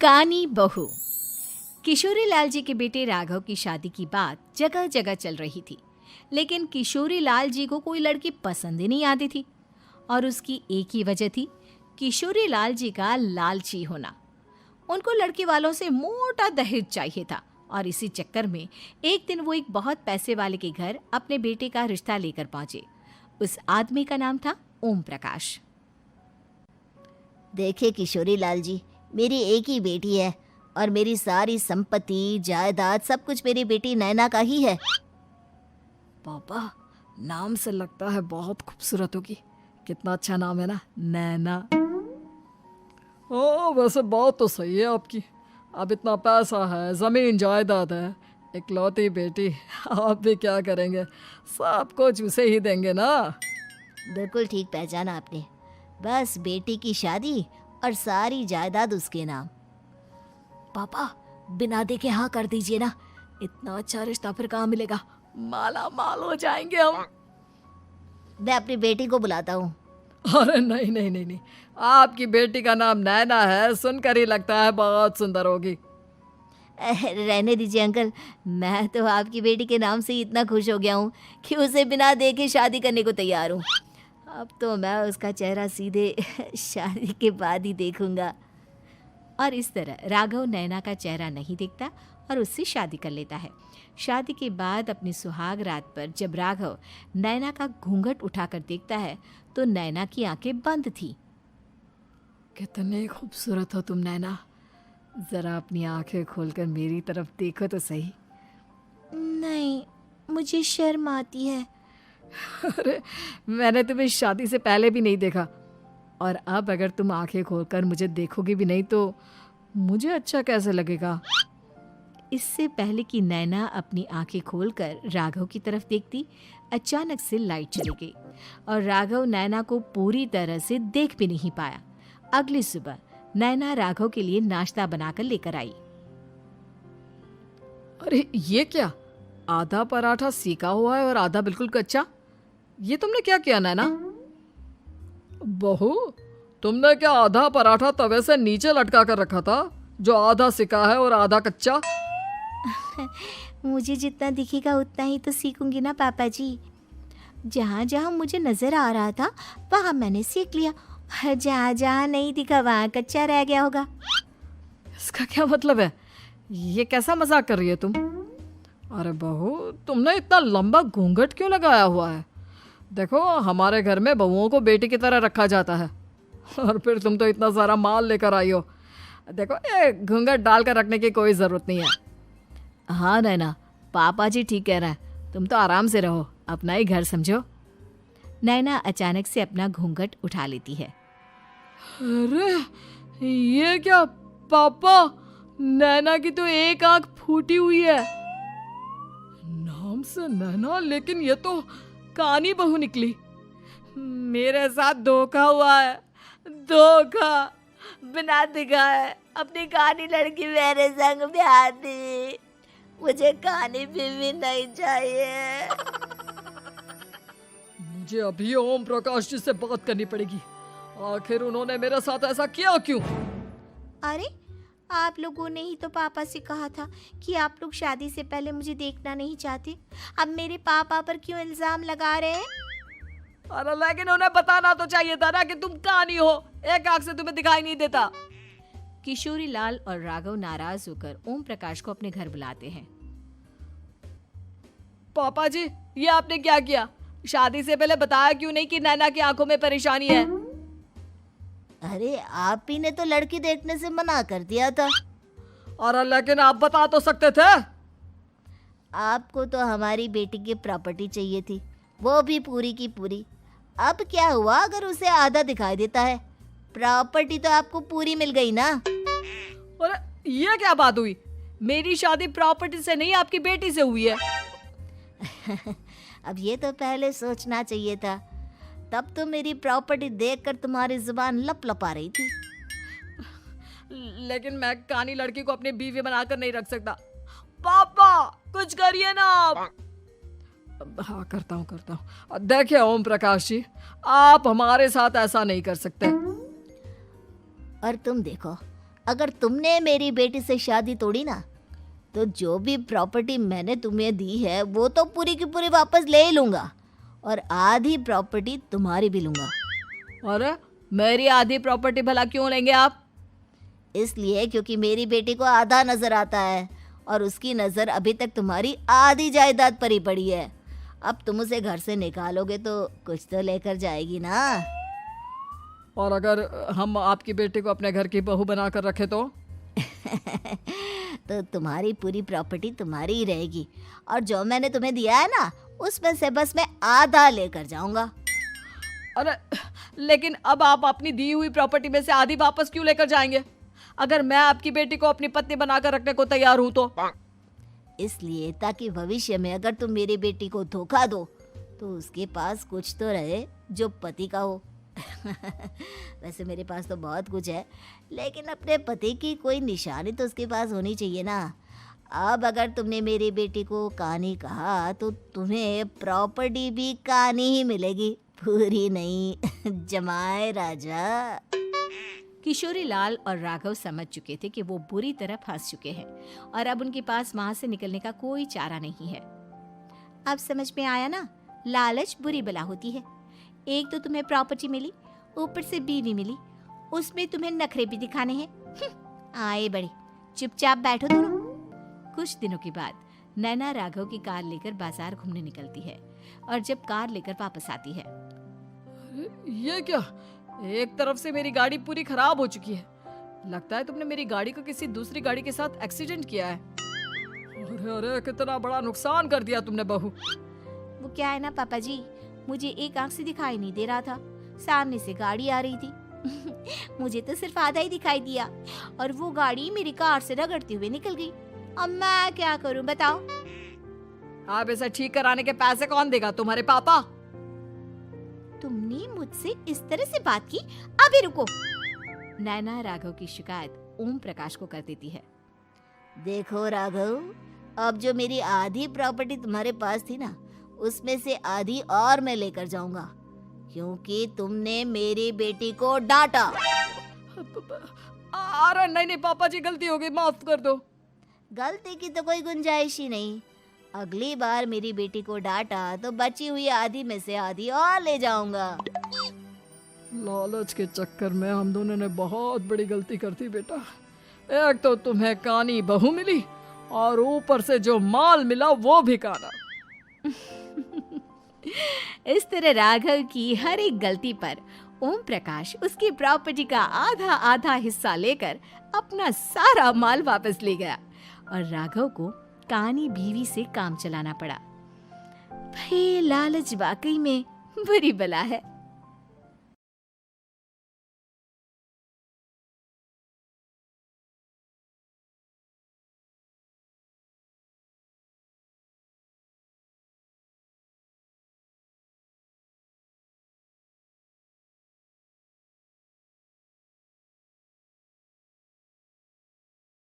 कानी बहू। किशोरी लाल जी के बेटे राघव की शादी की बात जगह जगह चल रही थी, लेकिन किशोरी लाल जी को कोई लड़की पसंद ही नहीं आती थी। और उसकी एक ही वजह थी, किशोरी लाल जी का लालची होना। उनको लड़की वालों से मोटा दहेज चाहिए था और इसी चक्कर में एक दिन वो एक बहुत पैसे वाले के घर अपने बेटे का रिश्ता लेकर पहुंचे। उस आदमी का नाम था ओम प्रकाश। देखिए किशोरी लाल जी, मेरी एक ही बेटी है और मेरी सारी संपत्ति जायदाद सब कुछ मेरी बेटी नैना का ही है। पापा, नाम से लगता है बहुत खूबसूरत होगी। कितना अच्छा नाम है ना, नैना। ओ, वैसे बात तो सही है आपकी। अब इतना पैसा है, जमीन जायदाद है, इकलौती बेटी, आप भी क्या करेंगे? सब कुछ उसे ही देंगे ना। बिल्कुल ठीक पहचाना आपने। बस बेटी की शादी और सारी जायदाद उसके नाम। पापा, बिना देखे हाँ कर दीजिए ना। इतना अच्छा रिश्ता फिर कहाँ मिलेगा? माला माल हो जाएंगे हम। मैं अपनी बेटी को बुलाता हूँ। अरे नहीं नहीं नहीं नहीं, आपकी बेटी का नाम नैना है, सुनकर ही लगता है बहुत सुंदर होगी। रहने दीजिए अंकल, मैं तो आपकी बेटी के नाम से ही इतना खुश हो गया हूँ कि उसे बिना देखे शादी करने को तैयार हूँ। अब तो मैं उसका चेहरा सीधे शादी के बाद ही देखूंगा। और इस तरह राघव नैना का चेहरा नहीं देखता और उससे शादी कर लेता है। शादी के बाद अपनी सुहाग रात पर जब राघव नैना का घूंघट उठाकर देखता है तो नैना की आंखें बंद थी। कितनी खूबसूरत हो तुम नैना, जरा अपनी आंखें खोलकर मेरी तरफ देखो तो सही। नहीं, मुझे शर्म आती है। अरे, मैंने तुम्हें शादी से पहले भी नहीं देखा, और अब अगर तुम आंखें खोलकर मुझे देखोगी भी नहीं तो मुझे अच्छा कैसे लगेगा? इससे पहले कि नैना अपनी आंखें खोलकर राघव की तरफ देखती, अचानक से लाइट चली गई और राघव नैना को पूरी तरह से देख भी नहीं पाया। अगली सुबह नैना राघव के लिए नाश्ता बनाकर लेकर आई। अरे ये क्या, आधा पराठा सीका हुआ है और आधा बिल्कुल कच्चा। ये तुमने क्या किया नैना? बहू, तुमने क्या आधा पराठा तवे से नीचे लटका कर रखा था, जो आधा सिका है और आधा कच्चा? मुझे जितना दिखेगा उतना ही तो सीखूंगी ना पापा जी। जहाँ जहाँ मुझे नजर आ रहा था वहाँ मैंने सीख लिया, जहाँ जहाँ नहीं दिखा वहाँ कच्चा रह गया होगा। इसका क्या मतलब है? ये कैसा मजाक कर रही है तुम? अरे बहू, तुमने इतना लंबा घूंघट क्यों लगाया हुआ है? देखो, हमारे घर में बहुओं को बेटी की तरह रखा जाता है, और फिर तुम तो इतना सारा माल लेकर आई हो। देखो, ये घूंघट डालकर रखने की कोई ज़रूरत नहीं है। हाँ नैना, पापा जी ठीक कह रहे हैं, तुम तो आराम से रहो, अपना ही घर समझो। नैना अचानक से अपना घूंघट उठा लेती है। अरे ये क्या पापा, नैना की तो एक आंख फूटी हुई है। नाम से नैना, लेकिन ये तो कानी बहू निकली। मेरे साथ धोखा हुआ है, धोखा। बिना दिखाए अपनी कानी लड़की मेरे संग ब्याह दी। मुझे कानी बीवी नहीं चाहिए। मुझे अभी ओम प्रकाश जी से बात करनी पड़ेगी। आखिर उन्होंने मेरे साथ ऐसा किया क्यों? अरे, आप लोगों ने ही तो पापा से कहा था कि आप लोग शादी से पहले मुझे देखना नहीं चाहते। अब मेरे पापा पर क्यों इल्जाम लगा रहे हैं? अरे लेकिन उन्हें बताना तो चाहिए था ना कि तुम कानी हो, एक आंख से तुम्हें दिखाई नहीं देता। किशोरी लाल और राघव नाराज होकर ओम प्रकाश को अपने घर बुलाते हैं। पापा जी, ये आपने क्या किया? शादी से पहले बताया क्यों नहीं कि नैना की आंखों में परेशानी है? अरे, आप ही ने तो लड़की देखने से मना कर दिया था। अरे लेकिन आप बता तो सकते थे। आपको तो हमारी बेटी की प्रॉपर्टी चाहिए थी, वो भी पूरी की पूरी। अब क्या हुआ अगर उसे आधा दिखाई देता है? प्रॉपर्टी तो आपको पूरी मिल गई ना। अरे ये क्या बात हुई? मेरी शादी प्रॉपर्टी से नहीं, आपकी बेटी से हुई है। अब ये तो पहले सोचना चाहिए था, तब तो मेरी प्रॉपर्टी देखकर तुम्हारी जुबान लप लपा रही थी। लेकिन मैं कानी लड़की को अपनी बीवी बनाकर नहीं रख सकता। पापा, कुछ करिए ना आप। हाँ, करता हूँ। देखिए ओम प्रकाश जी, आप हमारे साथ ऐसा नहीं कर सकते। और तुम देखो, अगर तुमने मेरी बेटी से शादी तोड़ी ना, तो जो भी प्रॉपर्टी मैंने तुम्हें दी है वो तो पूरी की पूरी वापस ले ही लूँगा, और आधी प्रॉपर्टी तुम्हारी भी लूँगा। अरे मेरी आधी प्रॉपर्टी भला क्यों लेंगे आप? इसलिए क्योंकि मेरी बेटी को आधा नज़र आता है और उसकी नज़र अभी तक तुम्हारी आधी जायदाद पर ही पड़ी है। अब तुम उसे घर से निकालोगे तो कुछ तो लेकर जाएगी ना। और अगर हम आपकी बेटी को अपने घर की बहू बना कर रखे तो? तो तुम्हारी पूरी प्रॉपर्टी तुम्हारी ही रहेगी, और जो मैंने तुम्हें दिया है ना, उसमें से बस मैं आधा लेकर जाऊंगा। अरे लेकिन अब आप अपनी दी हुई प्रॉपर्टी में से आधी वापस क्यों लेकर जाएंगे? अगर मैं आपकी बेटी को अपनी पत्नी बनाकर रखने को तैयार हूं तो? इसलिए ताकि भविष्य में अगर तुम मेरी बेटी को धोखा दो तो उसके पास कुछ तो रहे जो पति का हो। वैसे मेरे पास तो बहुत कुछ है, लेकिन अपने पति की कोई निशानी तो उसके पास होनी चाहिए ना। अब अगर तुमने मेरी बेटी को कानी कहा तो तुम्हें प्रॉपर्टी भी कानी ही मिलेगी, पूरी नहीं। जमाए राजा। किशोरी लाल और राघव समझ चुके थे कि वो बुरी तरह फंस चुके हैं और अब उनके पास वहां से निकलने का कोई चारा नहीं है। अब समझ में आया ना, लालच बुरी बला होती है। एक तो तुम्हें प्रॉपर्टी मिली, ऊपर से बीवी मिली, उसमें तुम्हें नखरे भी दिखाने हैं। आए बड़े, चुपचाप बैठो दोनों। कुछ दिनों के बाद नैना राघव की कार लेकर बाजार घूमने निकलती है और जब कार लेकर वापस आती है, ये क्या? एक तरफ से मेरी गाड़ी पूरी खराब हो चुकी है। लगता है तुमने मेरी गाड़ी को किसी दूसरी गाड़ी के साथ एक्सीडेंट किया है। अरे अरे कितना बड़ा नुकसान कर दिया तुमने बहू। वो क्या है ना पापा जी, मुझे एक आंख से दिखाई नहीं दे रहा था, सामने से गाड़ी आ रही थी। मुझे तो सिर्फ आधा ही दिखाई दिया और वो गाड़ी मेरी कार से रगड़ते हुए निकल गई। अब मैं क्या करूं बताओ? आप इसे ठीक कराने के पैसे कौन देगा? तुम्हारे पापा? तुमने मुझसे इस तरह से बात की? अभी रुको। नैना राघव की शिकायत ओम प्रकाश को कर देती है। देखो राघव, अब जो मेरी आधी प्रॉपर्टी तुम्हारे पास थी ना, उसमें से आधी और मैं लेकर जाऊंगा, क्योंकि तुमने मेरी बेटी को डांटा। अरे नहीं नहीं पापा जी, गलती हो गई, माफ कर दो। गलती की तो कोई गुंजाइश ही नहीं। अगली बार मेरी बेटी को डांटा तो बची हुई आधी में से आधी और ले जाऊंगा। लालच के चक्कर में हम दोनों ने बहुत बड़ी गलती कर दी बेटा। एक तो तुम्हें कानी बहू मिली और ऊपर से जो माल मिला वो भी काना। इस तरह राघव की हर एक गलती पर ओम प्रकाश उसकी प्रॉपर्टी का आधा आधा हिस्सा लेकर अपना सारा माल वापस ले गया और राघव को कानी बीवी से काम चलाना पड़ा। भाई लालच वाकई में बुरी बला है।